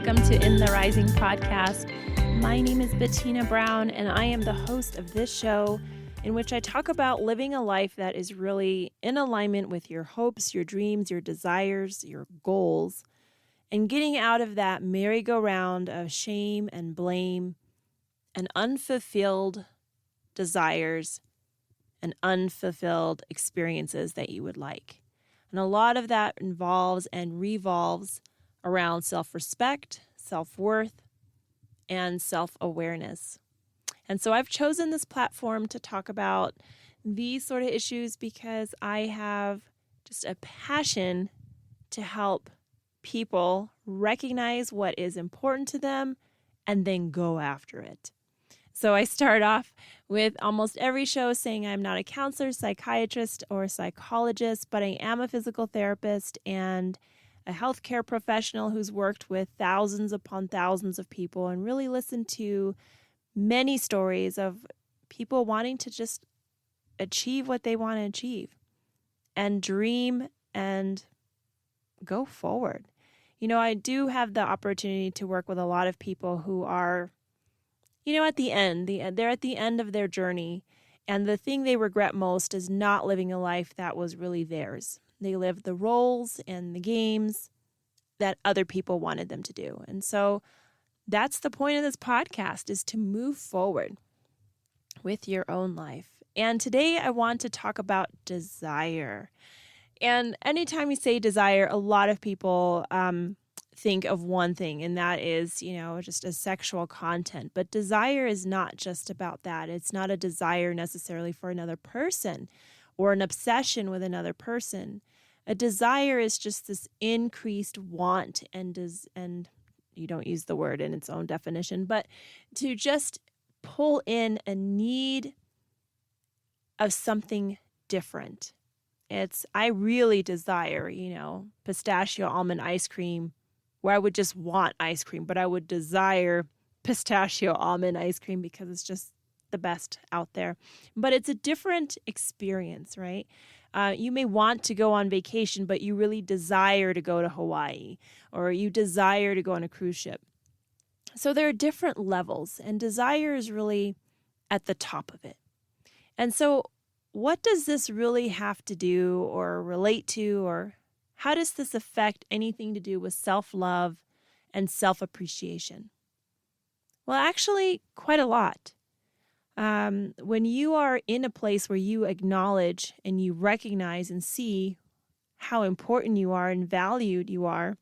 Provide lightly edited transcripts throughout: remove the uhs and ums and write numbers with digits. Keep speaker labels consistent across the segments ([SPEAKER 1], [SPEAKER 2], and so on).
[SPEAKER 1] welcome to In the Rising podcast. My name is Bettina Brown, and I am the host of this show in which I talk about living a life that is really in alignment with your hopes, your dreams, your desires, your goals, and getting out of that merry-go-round of shame and blame and unfulfilled desires and unfulfilled experiences that you would like. And a lot of that involves and revolves around self-respect, self-worth, and self-awareness. And so I've chosen this platform to talk about these sort of issues because I have just a passion to help people recognize what is important to them and then go after it. So I start off with almost every show saying I'm not a counselor, psychiatrist, or psychologist, but I am a physical therapist and a healthcare professional who's worked with thousands upon thousands of people and really listened to many stories of people wanting to just achieve what they want to achieve and dream and go forward. You know, I do have the opportunity to work with a lot of people who are, at the end, they're at the end of their journey, and the thing they regret most is not living a life that was really theirs. They lived the roles and the games that other people wanted them to do. And so that's the point of this podcast, is to move forward with your own life. And today I want to talk about desire. And anytime you say desire, a lot of people think of one thing, and that is, just a sexual content. But desire is not just about that. It's not a desire necessarily for another person or an obsession with another person. A desire is just this increased want and you don't use the word in its own definition, but to just pull in a need of something different. I really desire, pistachio almond ice cream, where I would just want ice cream, but I would desire pistachio almond ice cream because it's just the best out there. But it's a different experience, right? You may want to go on vacation, but you really desire to go to Hawaii, or you desire to go on a cruise ship. So there are different levels, and desire is really at the top of it. And so what does this really have to do or relate to, or how does this affect anything to do with self-love and self-appreciation? Well, actually, quite a lot. When you are in a place where you acknowledge and you recognize and see how important you are and valued you are,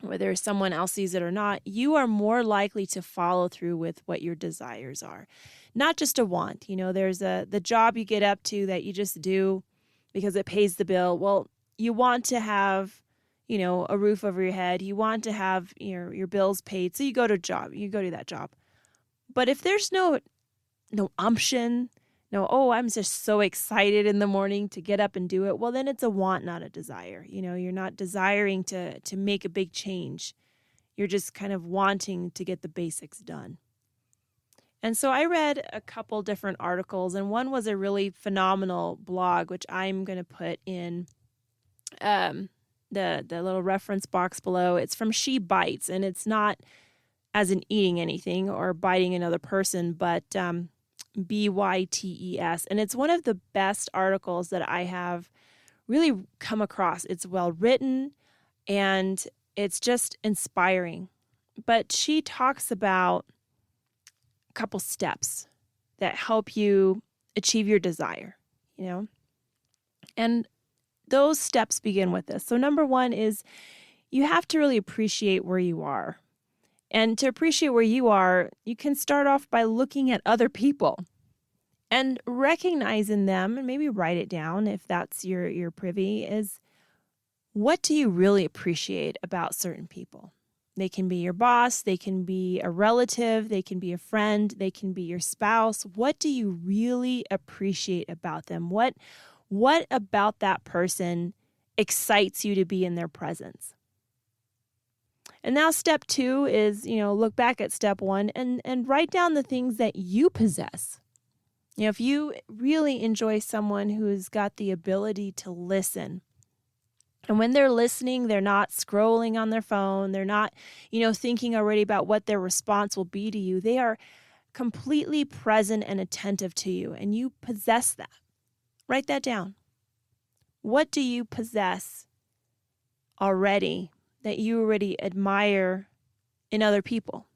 [SPEAKER 1] whether someone else sees it or not, you are more likely to follow through with what your desires are. Not just a want. There's the job you get up to that you just do because it pays the bill. Well, you want to have, a roof over your head. You want to have your bills paid. So you go to that job. But if there's no umption, I'm just so excited in the morning to get up and do it, well, then it's a want, not a desire. You're not desiring to make a big change. You're just kind of wanting to get the basics done. And so I read a couple different articles, and one was a really phenomenal blog, which I'm going to put in the little reference box below. It's from She Bites, and it's not as in eating anything or biting another person, but BYTES. And it's one of the best articles that I have really come across. It's well written and it's just inspiring. But she talks about a couple steps that help you achieve your desire, And those steps begin with this. So number one is you have to really appreciate where you are. And to appreciate where you are, you can start off by looking at other people and recognizing them, and maybe write it down if that's your privy, is what do you really appreciate about certain people? They can be your boss, they can be a relative, they can be a friend, they can be your spouse. What do you really appreciate about them? What about that person excites you to be in their presence? And now step 2 is, look back at step 1 and write down the things that you possess. If you really enjoy someone who's got the ability to listen, And when they're listening, they're not scrolling on their phone. They're not, thinking already about what their response will be to you. They are completely present and attentive to you, and you possess that. Write that down. What do you possess already that you already admire in other people?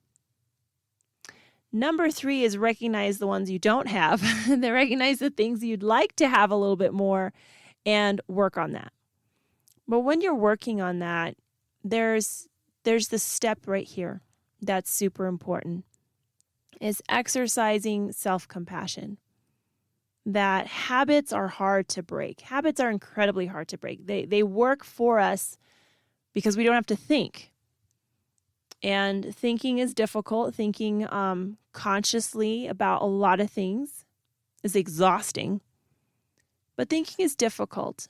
[SPEAKER 1] Number 3 is recognize the ones you don't have. They recognize the things you'd like to have a little bit more and work on that. But when you're working on that, there's the step right here that's super important, is exercising self-compassion. That habits are hard to break. Habits are incredibly hard to break. They work for us because we don't have to think. And thinking is difficult. Thinking consciously about a lot of things is exhausting. But thinking is difficult.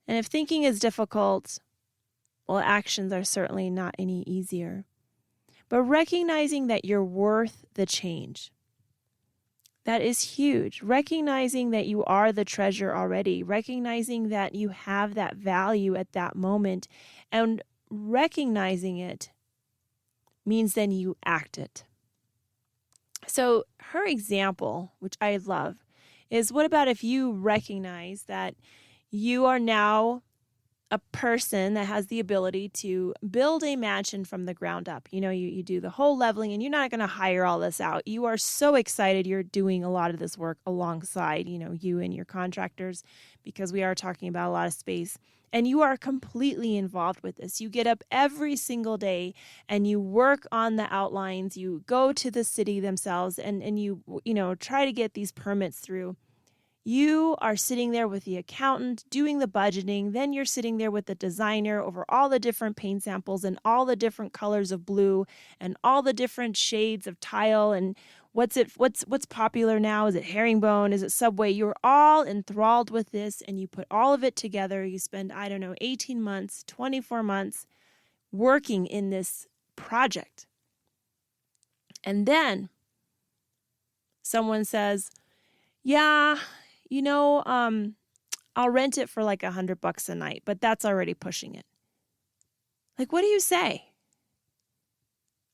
[SPEAKER 1] And if thinking is difficult, well, actions are certainly not any easier. But recognizing that you're worth the change. That is huge. Recognizing that you are the treasure already. Recognizing that you have that value at that moment. And recognizing it means then you act it. So her example, which I love, is what about if you recognize that you are now a person that has the ability to build a mansion from the ground up. You do the whole leveling, and you're not going to hire all this out. You are so excited you're doing a lot of this work alongside, you and your contractors, because we are talking about a lot of space. And you are completely involved with this. You get up every single day and you work on the outlines. You go to the city themselves and you try to get these permits through. You are sitting there with the accountant doing the budgeting. Then you're sitting there with the designer over all the different paint samples and all the different colors of blue and all the different shades of tile and what's popular now? Is it herringbone? Is it Subway? You're all enthralled with this and you put all of it together. You spend, 18 months, 24 months working in this project. And then someone says, yeah, I'll rent it for like $100 a night, but that's already pushing it. Like, what do you say?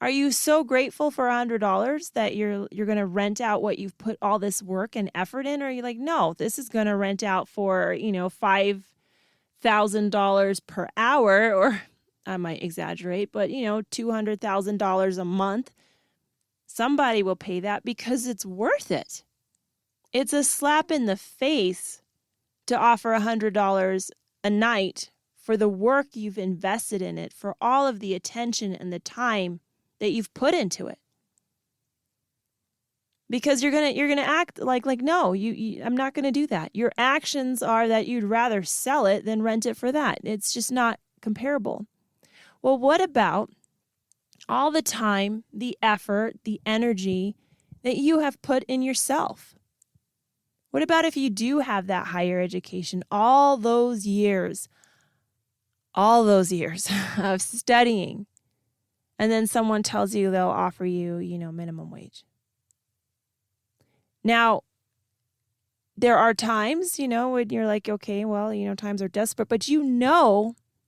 [SPEAKER 1] Are you so grateful for $100 that you're going to rent out what you've put all this work and effort in? Or are you like, no, this is going to rent out for, $5,000 per hour, or I might exaggerate, but, $200,000 a month. Somebody will pay that because it's worth it. It's a slap in the face to offer $100 a night for the work you've invested in it, for all of the attention and the time that you've put into it. Because you're gonna act like no, I'm not gonna do that. Your actions are that you'd rather sell it than rent it for that. It's just not comparable. Well, what about all the time, the effort, the energy that you have put in yourself? What about if you do have that higher education, all those years of studying, and then someone tells you they'll offer you, minimum wage? Now, there are times, when you're like, okay, well, times are desperate, but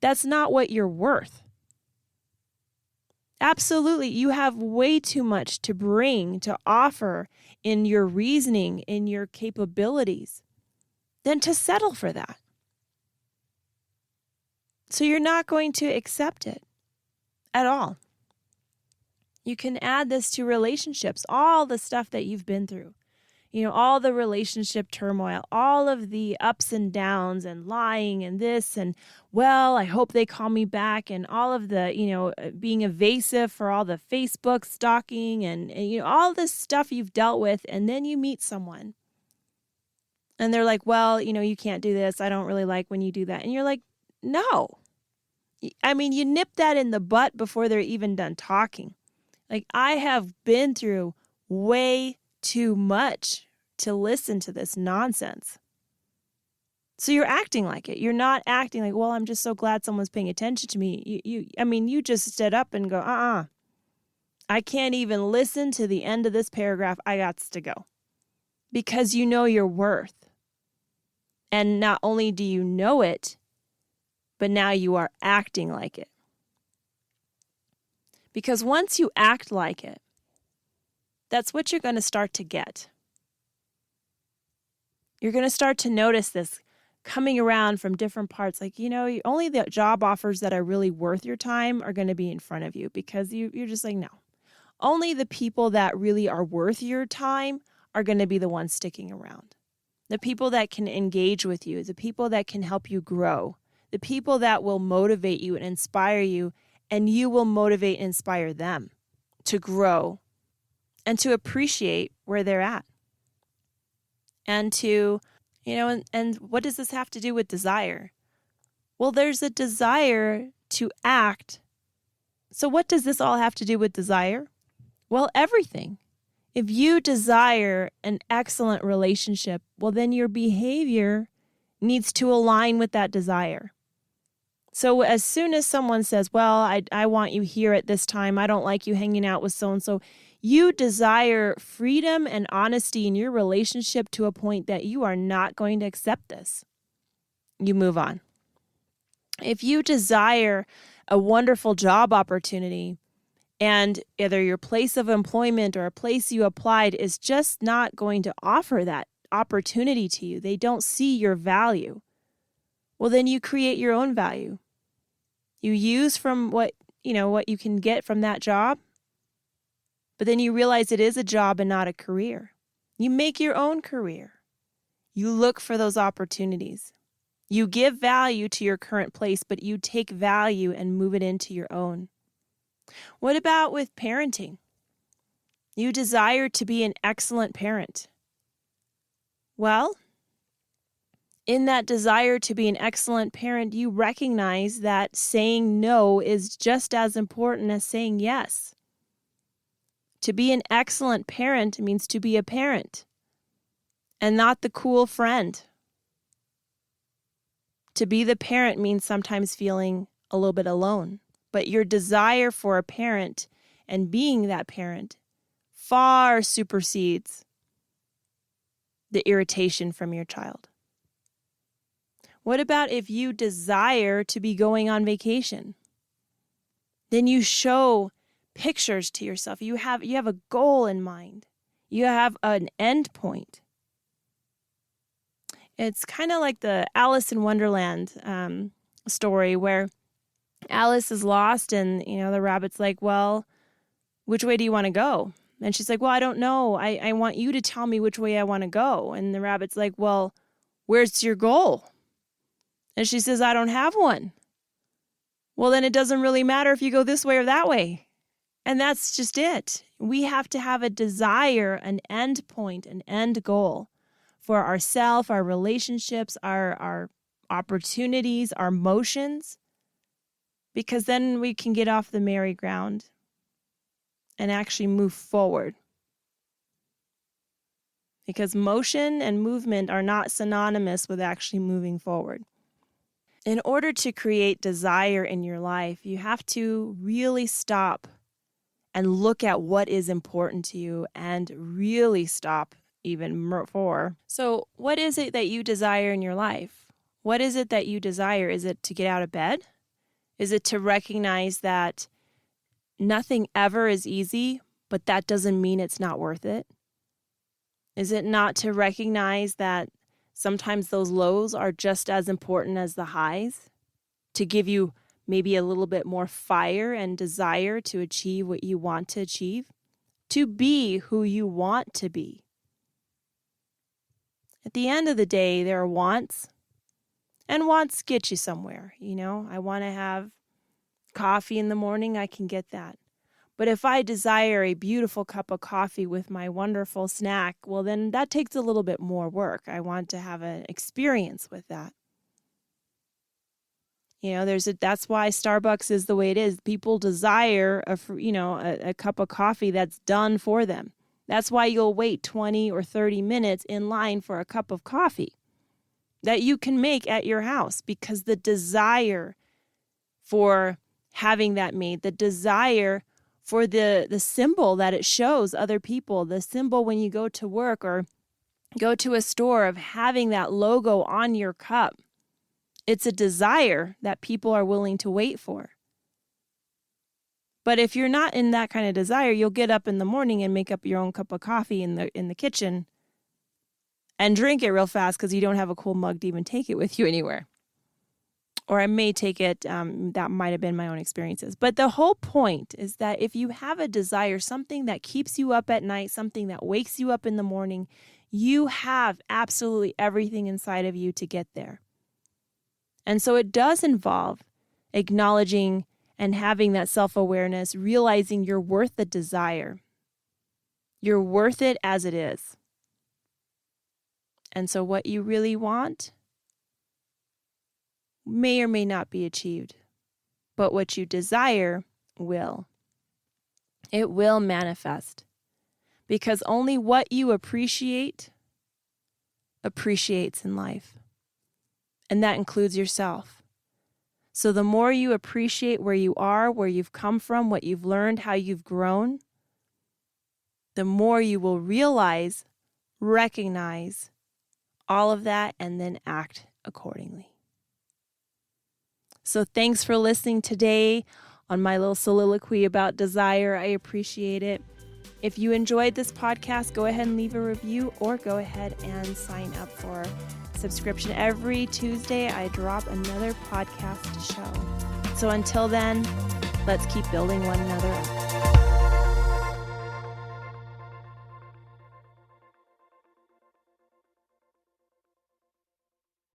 [SPEAKER 1] that's not what you're worth. Absolutely. You have way too much to bring, to offer in your reasoning, in your capabilities, than to settle for that. So you're not going to accept it at all. You can add this to relationships, all the stuff that you've been through. All the relationship turmoil, all of the ups and downs and lying and this and, well, I hope they call me back, and all of the, being evasive for all the Facebook stalking and all this stuff you've dealt with. And then you meet someone and they're like, well, you can't do this. I don't really like when you do that. And you're like, no. You nip that in the butt before they're even done talking. Like, I have been through way too much to listen to this nonsense. So you're acting like it. You're not acting like, well, I'm just so glad someone's paying attention to me. You just stood up and go, I can't even listen to the end of this paragraph. I got to go. Because you know your worth. And not only do you know it, but now you are acting like it. Because once you act like it, that's what you're going to start to get. You're going to start to notice this coming around from different parts. Like, only the job offers that are really worth your time are going to be in front of you, because you're just like, no. Only the people that really are worth your time are going to be the ones sticking around. The people that can engage with you, the people that can help you grow, the people that will motivate you and inspire you, and you will motivate and inspire them to grow and to appreciate where they're at. And to, and what does this have to do with desire? Well, there's a desire to act. So what does this all have to do with desire? Well, everything. If you desire an excellent relationship, well, then your behavior needs to align with that desire. So as soon as someone says, well, I want you here at this time, I don't like you hanging out with so-and-so, you desire freedom and honesty in your relationship to a point that you are not going to accept this. You move on. If you desire a wonderful job opportunity, and either your place of employment or a place you applied is just not going to offer that opportunity to you, they don't see your value, well, then you create your own value. You use from what you can get from that job, but then you realize it is a job and not a career. You make your own career. You look for those opportunities. You give value to your current place, but you take value and move it into your own. What about with parenting? You desire to be an excellent parent. Well, in that desire to be an excellent parent, you recognize that saying no is just as important as saying yes. To be an excellent parent means to be a parent and not the cool friend. To be the parent means sometimes feeling a little bit alone. But your desire for a parent and being that parent far supersedes the irritation from your child. What about if you desire to be going on vacation? Then you show pictures to yourself. You have a goal in mind. You have an end point. It's kind of like the Alice in Wonderland story where Alice is lost and, the rabbit's like, well, which way do you want to go? And she's like, well, I don't know. I want you to tell me which way I want to go. And the rabbit's like, well, where's your goal? And she says, I don't have one. Well, then it doesn't really matter if you go this way or that way. And that's just it. We have to have a desire, an end point, an end goal for ourselves, our relationships, our opportunities, our motions. Because then we can get off the merry-go-round and actually move forward. Because motion and movement are not synonymous with actually moving forward. In order to create desire in your life, you have to really stop and look at what is important to you and really stop even more. So what is it that you desire in your life? What is it that you desire? Is it to get out of bed? Is it to recognize that nothing ever is easy, but that doesn't mean it's not worth it? Is it not to recognize that sometimes those lows are just as important as the highs? To give you maybe a little bit more fire and desire to achieve what you want to achieve? To be who you want to be. At the end of the day, there are wants. And wants get you somewhere, I want to have coffee in the morning, I can get that. But if I desire a beautiful cup of coffee with my wonderful snack, well, then that takes a little bit more work. I want to have an experience with that. That's why Starbucks is the way it is. People desire a cup of coffee that's done for them. That's why you'll wait 20 or 30 minutes in line for a cup of coffee that you can make at your house, because the desire for having that made, the desire for the symbol that it shows other people, the symbol when you go to work or go to a store of having that logo on your cup It's a desire that people are willing to wait for. But if you're not in that kind of desire, you'll get up in the morning and make up your own cup of coffee in the kitchen and drink it real fast because you don't have a cool mug to even take it with you anywhere. Or I may take it, that might have been my own experiences. But the whole point is that if you have a desire, something that keeps you up at night, something that wakes you up in the morning, you have absolutely everything inside of you to get there. And so it does involve acknowledging and having that self-awareness, realizing you're worth the desire. You're worth it as it is. And so what you really want may or may not be achieved, but what you desire will. It will manifest, because only what you appreciates in life, and that includes yourself. So the more you appreciate where you are, where you've come from, what you've learned, how you've grown, the more you will realize, recognize all of that, and then act accordingly. So thanks for listening today on my little soliloquy about desire. I appreciate it. If you enjoyed this podcast, go ahead and leave a review or go ahead and sign up for subscription. Every Tuesday, I drop another podcast show. So until then, let's keep building one another up.